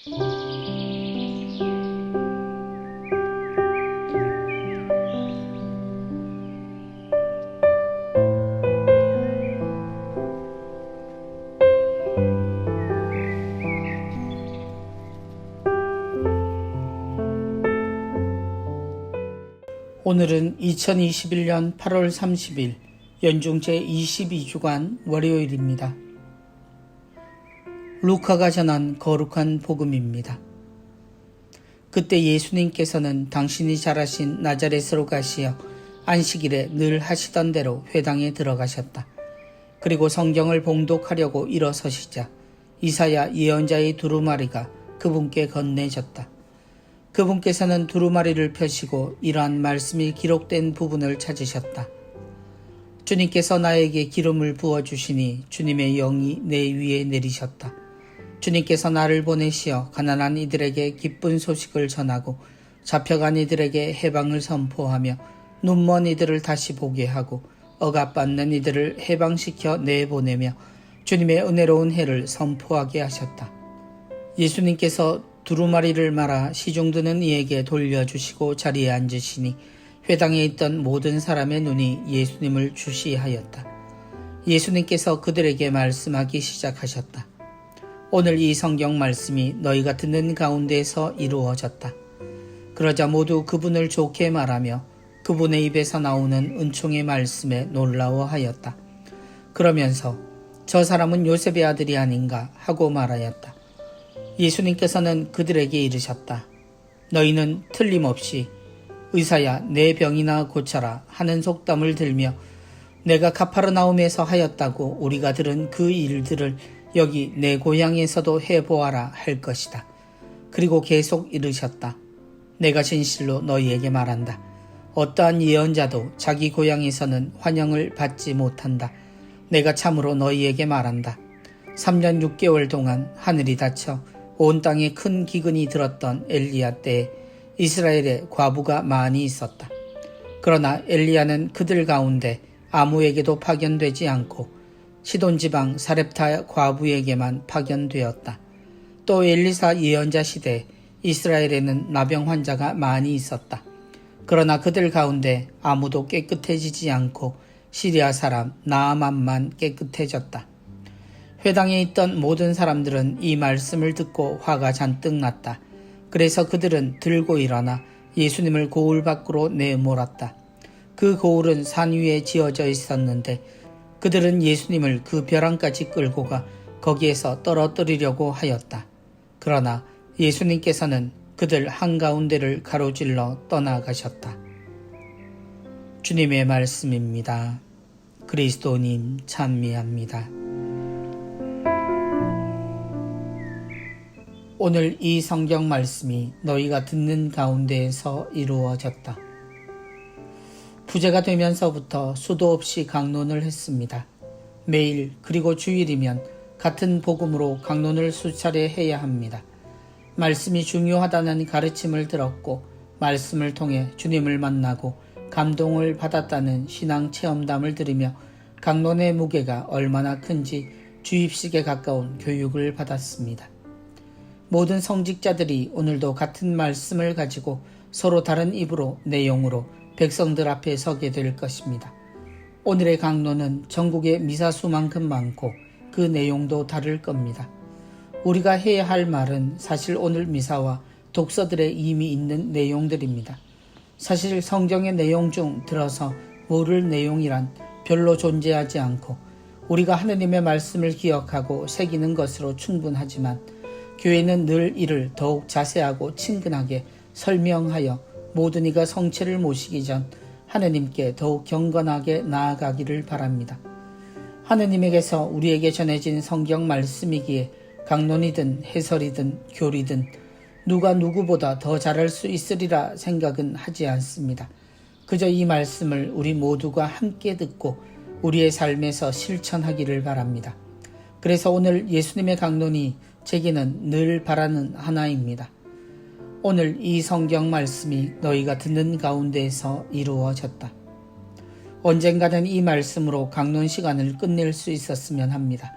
오늘은 2021년 8월 30일 연중 제22주간 월요일입니다. 루카가 전한 거룩한 복음입니다. 그때 예수님께서는 당신이 자라신 나자렛으로 가시어 안식일에 늘 하시던 대로 회당에 들어가셨다. 그리고 성경을 봉독하려고 일어서시자 이사야 예언자의 두루마리가 그분께 건네졌다. 그분께서는 두루마리를 펴시고 이러한 말씀이 기록된 부분을 찾으셨다. 주님께서 나에게 기름을 부어주시니 주님의 영이 내 위에 내리셨다. 주님께서 나를 보내시어 가난한 이들에게 기쁜 소식을 전하고 잡혀간 이들에게 해방을 선포하며 눈먼 이들을 다시 보게 하고 억압받는 이들을 해방시켜 내보내며 주님의 은혜로운 해를 선포하게 하셨다. 예수님께서 두루마리를 말아 시중드는 이에게 돌려주시고 자리에 앉으시니 회당에 있던 모든 사람의 눈이 예수님을 주시하였다. 예수님께서 그들에게 말씀하기 시작하셨다. 오늘 이 성경 말씀이 너희가 듣는 가운데에서 이루어졌다. 그러자 모두 그분을 좋게 말하며 그분의 입에서 나오는 은총의 말씀에 놀라워하였다. 그러면서 저 사람은 요셉의 아들이 아닌가 하고 말하였다. 예수님께서는 그들에게 이르셨다. 너희는 틀림없이 의사야 내 병이나 고쳐라 하는 속담을 들며 내가 가파르나움에서 하였다고 우리가 들은 그 일들을 여기 내 고향에서도 해보아라 할 것이다. 그리고 계속 이르셨다. 내가 진실로 너희에게 말한다. 어떠한 예언자도 자기 고향에서는 환영을 받지 못한다. 내가 참으로 너희에게 말한다. 3년 6개월 동안 하늘이 닫혀 온 땅에 큰 기근이 들었던 엘리야 때에 이스라엘에 과부가 많이 있었다. 그러나 엘리야는 그들 가운데 아무에게도 파견되지 않고 시돈 지방 사렙타 과부에게만 파견되었다. 또 엘리사 예언자 시대에 이스라엘에는 나병 환자가 많이 있었다. 그러나 그들 가운데 아무도 깨끗해지지 않고 시리아 사람 나아만만 깨끗해졌다. 회당에 있던 모든 사람들은 이 말씀을 듣고 화가 잔뜩 났다. 그래서 그들은 들고 일어나 예수님을 고을 밖으로 내몰았다. 그 고을은 산 위에 지어져 있었는데 그들은 예수님을 그 벼랑까지 끌고 가 거기에서 떨어뜨리려고 하였다. 그러나 예수님께서는 그들 한가운데를 가로질러 떠나가셨다. 주님의 말씀입니다. 그리스도님 찬미합니다. 오늘 이 성경 말씀이 너희가 듣는 가운데에서 이루어졌다. 부제가 되면서부터 수도 없이 강론을 했습니다. 매일 그리고 주일이면 같은 복음으로 강론을 수차례 해야 합니다. 말씀이 중요하다는 가르침을 들었고 말씀을 통해 주님을 만나고 감동을 받았다는 신앙 체험담을 들으며 강론의 무게가 얼마나 큰지 주입식에 가까운 교육을 받았습니다. 모든 성직자들이 오늘도 같은 말씀을 가지고 서로 다른 입으로 내용으로 백성들 앞에 서게 될 것입니다. 오늘의 강론은 전국의 미사수만큼 많고 그 내용도 다를 겁니다. 우리가 해야 할 말은 사실 오늘 미사와 독서들에 이미 있는 내용들입니다. 사실 성경의 내용 중 들어서 모를 내용이란 별로 존재하지 않고 우리가 하느님의 말씀을 기억하고 새기는 것으로 충분하지만 교회는 늘 이를 더욱 자세하고 친근하게 설명하여 모든 이가 성체를 모시기 전 하느님께 더욱 경건하게 나아가기를 바랍니다. 하느님에게서 우리에게 전해진 성경 말씀이기에 강론이든 해설이든 교리든 누가 누구보다 더 잘할 수 있으리라 생각은 하지 않습니다. 그저 이 말씀을 우리 모두가 함께 듣고 우리의 삶에서 실천하기를 바랍니다. 그래서 오늘 예수님의 강론이 제게는 늘 바라는 하나입니다. 오늘 이 성경 말씀이 너희가 듣는 가운데에서 이루어졌다. 언젠가는 이 말씀으로 강론 시간을 끝낼 수 있었으면 합니다.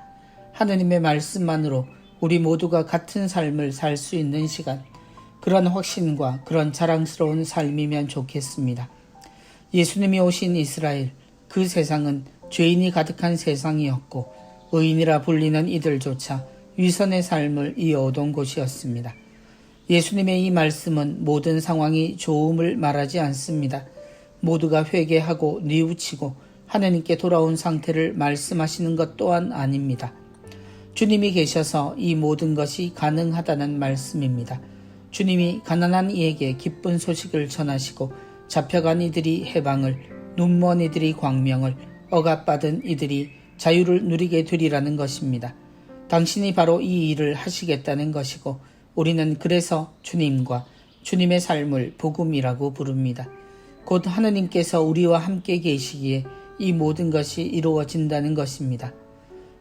하느님의 말씀만으로 우리 모두가 같은 삶을 살 수 있는 시간, 그런 확신과 그런 자랑스러운 삶이면 좋겠습니다. 예수님이 오신 이스라엘, 그 세상은 죄인이 가득한 세상이었고 의인이라 불리는 이들조차 위선의 삶을 이어오던 곳이었습니다. 예수님의 이 말씀은 모든 상황이 좋음을 말하지 않습니다. 모두가 회개하고 뉘우치고 하나님께 돌아온 상태를 말씀하시는 것 또한 아닙니다. 주님이 계셔서 이 모든 것이 가능하다는 말씀입니다. 주님이 가난한 이에게 기쁜 소식을 전하시고 잡혀간 이들이 해방을, 눈먼 이들이 광명을, 억압받은 이들이 자유를 누리게 되리라는 것입니다. 당신이 바로 이 일을 하시겠다는 것이고 우리는 그래서 주님과 주님의 삶을 복음이라고 부릅니다. 곧 하느님께서 우리와 함께 계시기에 이 모든 것이 이루어진다는 것입니다.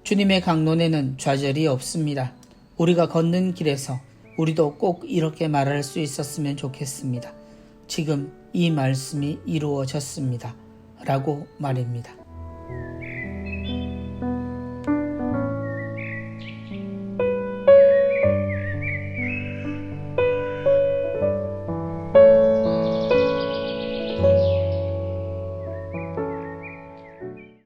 주님의 강론에는 좌절이 없습니다. 우리가 걷는 길에서 우리도 꼭 이렇게 말할 수 있었으면 좋겠습니다. 지금 이 말씀이 이루어졌습니다. 라고 말입니다.